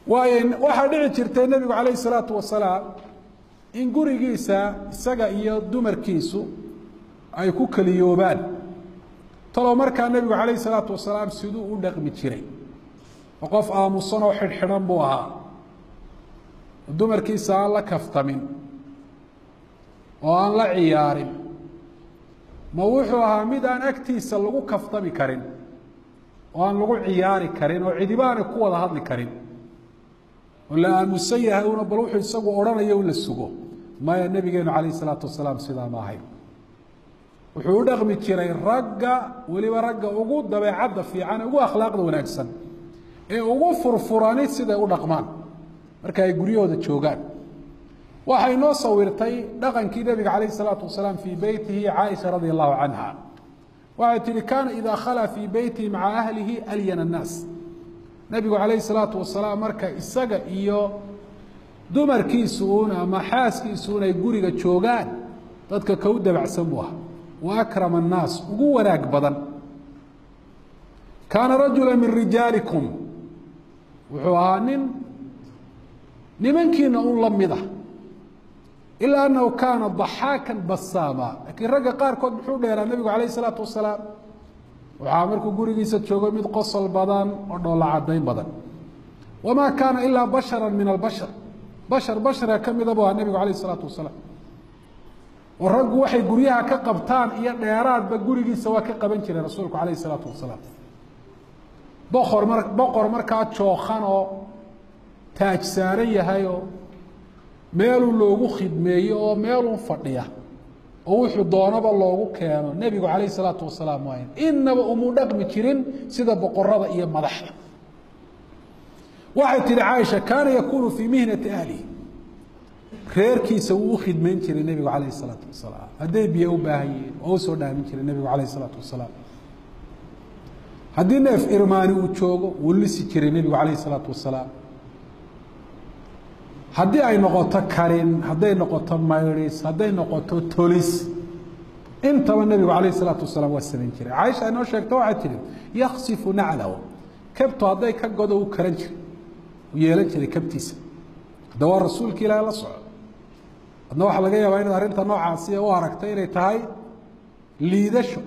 waxaa dhici jirtay nebigu calayhi salaatu wasalaam in gurigiisa isaga iyo dumarkiisu ay ku kaliyoobaan talow markaa nebigu calayhi salaatu wasalaam siduu u dhaqmi jiray oo qof aamusan oo xidhxidhan buu ahaa dumarkiisa aan la kaftamin oo aan la ciyaarin ma wuxuu ahaa mid aan agtiisa lagu kaftami karin oo aan lagu ciyaari karin oo cidiba aanay ku wada hadli karin oo la aamusan yahay una bal wuxuu isagu odhanayo in la sugo maya nebigeenu calayhi salaatu wasalaam sidaa ma ahayn wuxuu u dhaqmi jiray ragga weliba ragga ugu dabeecadda fiican ugu akhlaaqda wanaagsan ee ugu furfurani siday u dhaqmaan marka ay guryahooda joogaan waxay noo sawirtay dhaqankii nebiga calayhi salaatu wasalaam fii beytihi caaisha radia allahu canha waxay tihi kaana idaa khalaa fii beytihi maca ahlihi alyana annaas nebigu calayhi salaatu wasalaam marka isaga iyo dumarkiisuun ama xaaskiisuun ay guriga joogaan dadka ka u dabacsan buu ahaa wa akrama annaas ugu wanaag badan kaana rajula min rijaalikum wuxuu ahaa nin nimankiina un la mid ah ilaa annahu kaana daxaakan basaama laakiin ragga qaarkood muxuu dheeraa nebigu calayhi salaatu wasalaam waxaa markuu gurigiisa joogo mid qosol badan oo dhoolla caddayn badan wamaa kaana ilaa bashara min albashar bashara ka mida buu ahaa nebigu calayhi salaatu wasalaam oo raggu waxay guryaha ka qabtaan iyo dheeraadba gurigiisa waa ka qaban jiray rasuulku calayhi salaatu wasalaam boqor markaa jookhan oo taaj saaran yahay oo meeluu loogu khidmeeyo oo meeluu fadhiya oo wuxuu doonaba loogu keeno nebigu calayhi salaatu wasalaam waayn inaba umuu dhaqmi jirin sida boqorada iyo madaxda waxay tihi caaisha kaana yakuunu fii mihnati ahlihi reerkiisa wuu u khidmayn jiray nebigu calayhi salaatu wasalaam hadday biyo u baahan yihiin oo u soo dhaamin jiray nebigu calayhi salaatu wasalaam haddii neef irmaani uu joogo wuu lisi jiray nebigu calayhi salaatu wasalaam haddii ay noqoto karin hadday noqoto mayris hadday noqoto tolis intaba nebigu calayhi salaatu wasalaam waa samayn jiray caaisha inoo sheegta waxay tihi yaksifu naclahu kabtu hadday ka godo uu karan jiray uu yeelan jiray kabtiisa hadda waa rasuulka ilaahi la soco adna waxaa laga yaabaa inaad arrinta noocaasi u aragtay inay tahay liidasho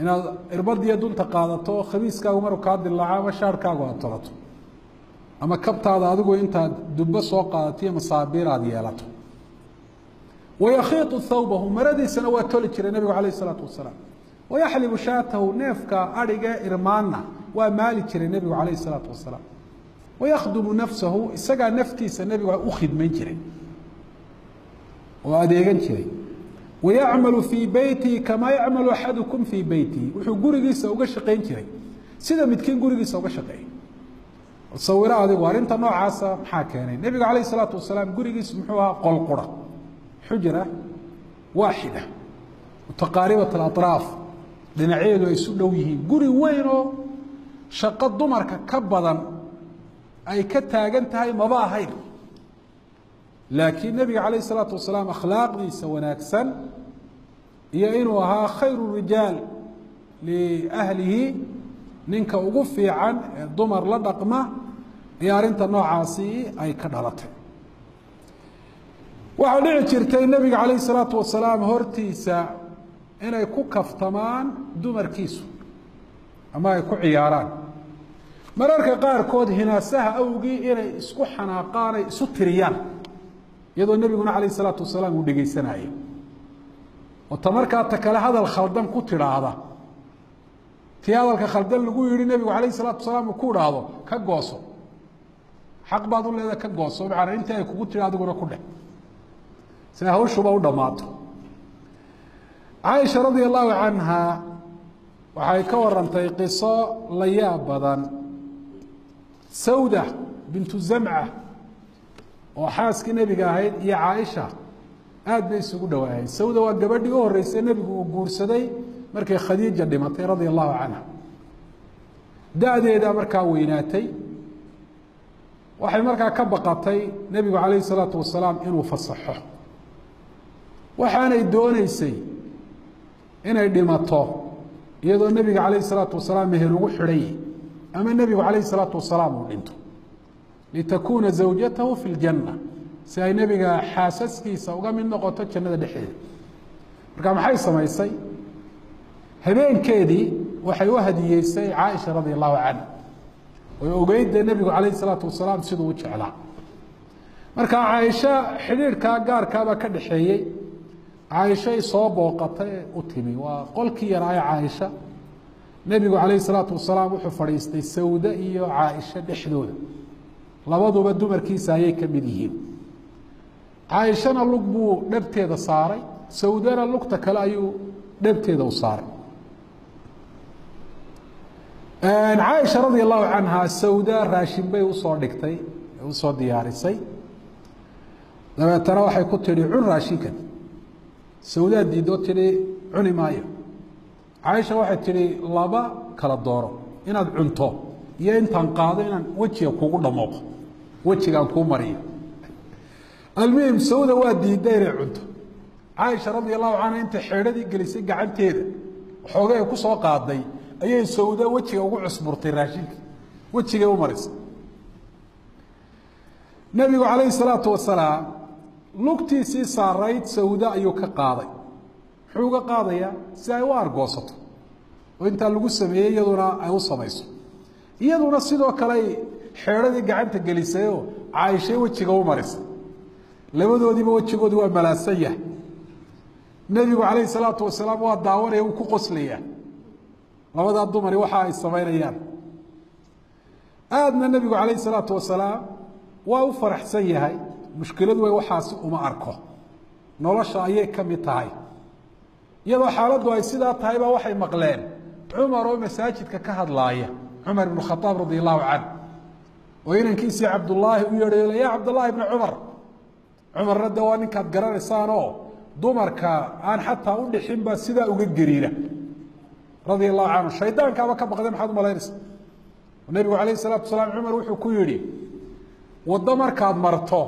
inaad irbadiyo dunta qaadato khamiiskaagu maruu kaa dilaaco ama shaarhkaagu aad tolato ama kabtaada adigu intaad dubbo soo qaadatiyo masaabiir aad yeelato wayakhiiطu thawbahu maradiisana waa toli jiray nebigu calayh isalaatu wasalaam wayaxlibu shaatahu neefka adhiga irmaanna waa maali jiray nebigu calayh isalaatu wasalaam wayakhdumu nafsahu isagaa naftiisa nebigu u khidmayn jiray oo adeegan jiray wayacmalu fii beytihi kamaa yacmalu axadukum fii beytihi wuxuu gurigiisa uga shaqayn jiray sida midkiin gurigiisa uga shaqeeya sawiro adigu arrinta noocaasa maxaa keenay nebiga calayh isalaatu wasalaam gurigiisu muxuu ahaa qol qura xujra waaxida mutaqaaribat alaطraaf dhinacyeedu ay isu dhow yihiin guri weyn oo shaqo dumarka ka badan ay ka taagan tahay maba ahayn laakiin nebiga calayh isalaatu wasalaam akhlaaqdiisa wanaagsan iyo inuu ahaa khayru rijaal liahlihi ninka ugu fiican ee dumar la dhaqma iyo arrinta noocaasi ay ka dhalatay waxaa dhici jirtay nebiga calayh isalaatu wasalaam hortiisa inay ku kaftamaan dumarkiisu ama ay ku ciyaaraan mararka qaarkood hinaasaha awgii inay isku xanaaqaan ay isu tiriyaan iyadoo nebiguna calayh isalaatu wasalaam uu dhegaysanayay oo ta markaa ta kale hadal khaldan ku tidhaahda tii hadalka khaldan lagu yihi nebigu calayh isalaatu wasalaam uu ku idhaahdo ka gooso xaq baad u leedahay ka gooso macana intii ay kugu tiri adiguna ku dheh si hawshuba u dhammaato caaisha radia allahu canha waxay ka warantay qiso la yaab badan sawda bintu zamca oo xaaskii nebiga ahayd iyo caaisha aad bay isugu dhowaayeen sawda waa gabadhii u horreysay nebigu uu guursaday markay khadiija dhimatay radia allahu canha da-deedaa markaa weynaatay waxay markaa ka baqatay nebigu calayhi salaatu wasalaam inuu fasaxo waxaanay dooneysay inay dhimato iyadoo nebiga calayhi salaatu wasalaam meher ugu xidhay ama nebigu calayhi salaatu wasalaam uu dhinto litakuna zawjatahu fi ljanna si ay nebiga xaasaskiisa uga mid noqoto jannada dhexdeeda. marka maxay samaysay? habeenkeedii waxay u hadiyeysay caaisha radi allahu canha way ogeydee nebigu calayh isalaatu wasalaam siduu u jeclaa. marka caaisha xidhiidhkaa gaarkaabaa ka dhaxeeyey. caaishay soo booqatay u timi waa qolkii yaraaye caaisha. nebigu calayh isalaatu wasalaam wuxuu fadhiistay sawda iyo caaisha dhexdooda, labaduba dumarkiisa ayay ka mid yihiin. caaishana lug buu dhabteeda saaray, sawdana lugta kale ayuu dhabteeda u saaray. caaisha radi allahu canha sawda raashin bay usoo dhigtay, usoo diyaarisay. dabeetana waxay ku tidhi cun raashinkan. sawdaa diidoo tidhi cuni maayo. caaisha waxay tidhi laba kala dooro, inaad cunto iyo intaan qaado inaan wejiga kugu dhamooqo, wejigaan kuu mariyo. almuhim sawda waa diidda inay cunto. caaisha radi allahu canha intay xeedhadii gelisay gacanteeda xoogay ku soo qaaday ayay sawda wejiga ugu cusburtay raashinka, wejigay u marisay. nebigu calayhi salaatu wasalaam lugtiisii saarayd sawda ayuu ka qaaday. muxuu uga qaadayaa? si ay u argoosato oo intaa lagu sameeyey iyaduna ay u samayso. iyaduna sidoo kale ay xeedhadii gacanta gelisayoo caaishay wejiga u marisay. labadoodiiba wejigoodu waa malaasan yahay. nebigu calayhi salaatu wasalaam waa daawanaya, wuu ku qoslayaa labadaa dumari waxa ay samaynayaan. aadna nebigu calayhi salaatu wasalaam waa u faraxsan yahay. mushkiladu way waxaasi uma arko, nolosha ayay ka mid tahay. iyadoo xaaladdu ay sidaa tahay baa waxay maqleen cumar oo masaajidka ka hadlaaya, cumar ibnu khadaab radi allahu canh, oo inankiisii cabdullaahi u yeedhayo ya cabdullaahi ibni cumar. cumarna de waa ninkaad garanaysaanoo dumarka aan xataa u dhixin baa sidaa uga geriira radia allahu canhu. shaydaankaaba ka baqday, maxaad umalaynaysa? nebigu calayhi salaatu wasalaam cumar wuxuu ku yidhi waddo markaad marto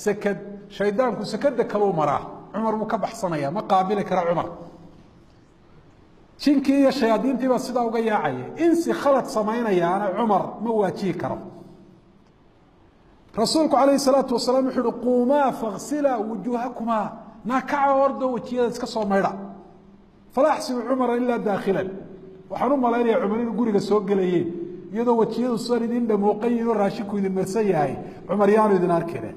seked, shaydaanku sekeda kaluu maraa. cumar buu ka baxsanaya, ma qaabili kara cumar. jinkii iyo shayaadiintii baa sidaa uga yaacaya. insi khalad samaynayaana cumar ma waajihi karo. rasuulku calayhi salaatu wasalaam wuxuu uhi quumaa faksila wujuuhakumaa, naakaca ordo wejiyada iska soo maydha. falaa axsibu cumara ilaa daakhilan. waxaan u malaynayaa cumar inuu guriga soo gelayeen iyadoo wejiyadu san idin dhamooqan yihin oo raashinku idin marsan yahay, cumar yaanu idin arkine.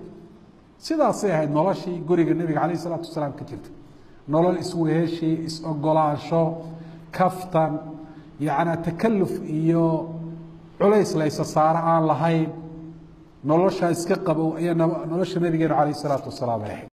sidaasay ahayd noloshii guriga nebiga calayh isalaatu wasalaam ka jirta. nolol isweheshi, is-ogolaansho, kaftan, yacnaa takaluf iyo culays laysa saaro aan lahayn. noloshaa iska qabow ayaa nolosha nebigeenu calayh isalaatu wasalaam ahayd.